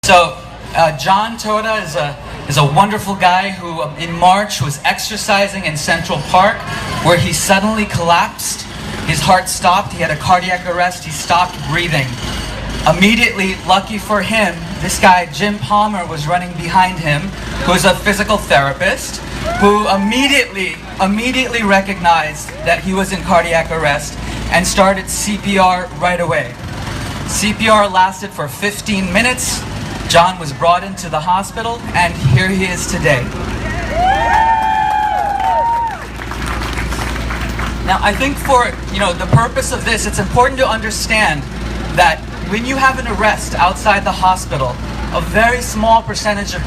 Jon Tota is a wonderful guy who in March was exercising in Central Park where he suddenly collapsed. His heart stopped, he had a cardiac arrest, he stopped breathing. Immediately, lucky for him, this guy Jim Palmer was running behind him, who's a physical therapist, who immediately recognized that he was in cardiac arrest and started CPR right away. CPR lasted for 15 minutes. Jon was brought into the hospital, and here he is today. Now, I think for the purpose of this, it's important to understand that when you have an arrest outside the hospital, a very small percentage of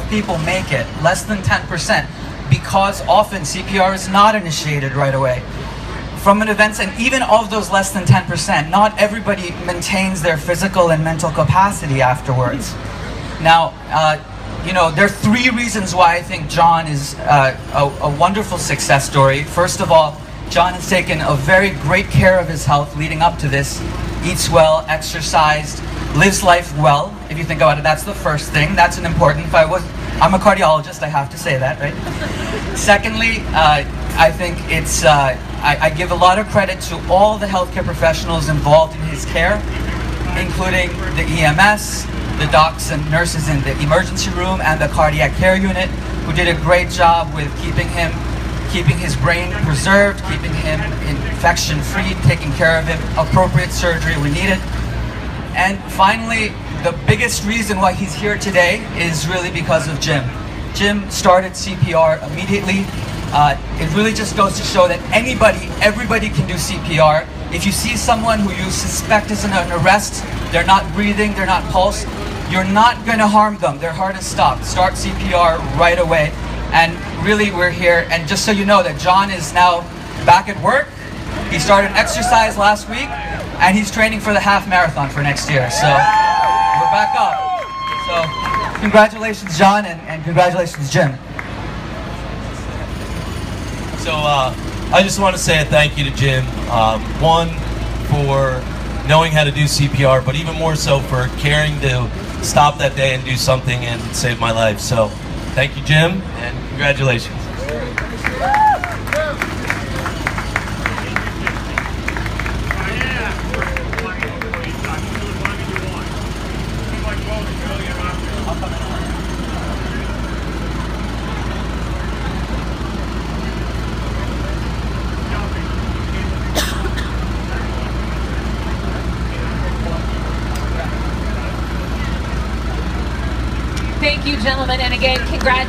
people make it, less than 10%, because often CPR is not initiated right away. From an event, and even of those less than 10%, not everybody maintains their physical and mental capacity afterwards. Now, there are three reasons why I think Jon is a wonderful success story. First of all, Jon has taken a very great care of his health leading up to this. Eats well, exercised, lives life well. If you think about it, that's the first thing. That's an important. I'm a cardiologist, I have to say that, right? Secondly, I think it's, I give a lot of credit to all the healthcare professionals involved in his care, including the EMS, the docs and nurses in the emergency room and the cardiac care unit, who did a great job with keeping his brain preserved, keeping him infection-free, taking care of him, appropriate surgery when needed. And finally, the biggest reason why he's here today is really because of Jim. Jim started CPR immediately. It really just goes to show that everybody can do CPR. If you see someone who you suspect is in an arrest, they're not breathing, they're not pulsed, you're not going to harm them. Their heart is stopped. Start CPR right away. And really, we're here. And just so you know that Jon is now back at work. He started exercise last week, and he's training for the half marathon for next year. So we're back up. So congratulations, Jon, and congratulations, Jim. So I just want to say a thank you to Jim. One, for knowing how to do CPR, but even more so for caring to stop that day and do something and save my life. So thank you, Jim, and congratulations. Thank you, gentlemen, and again, congratulations.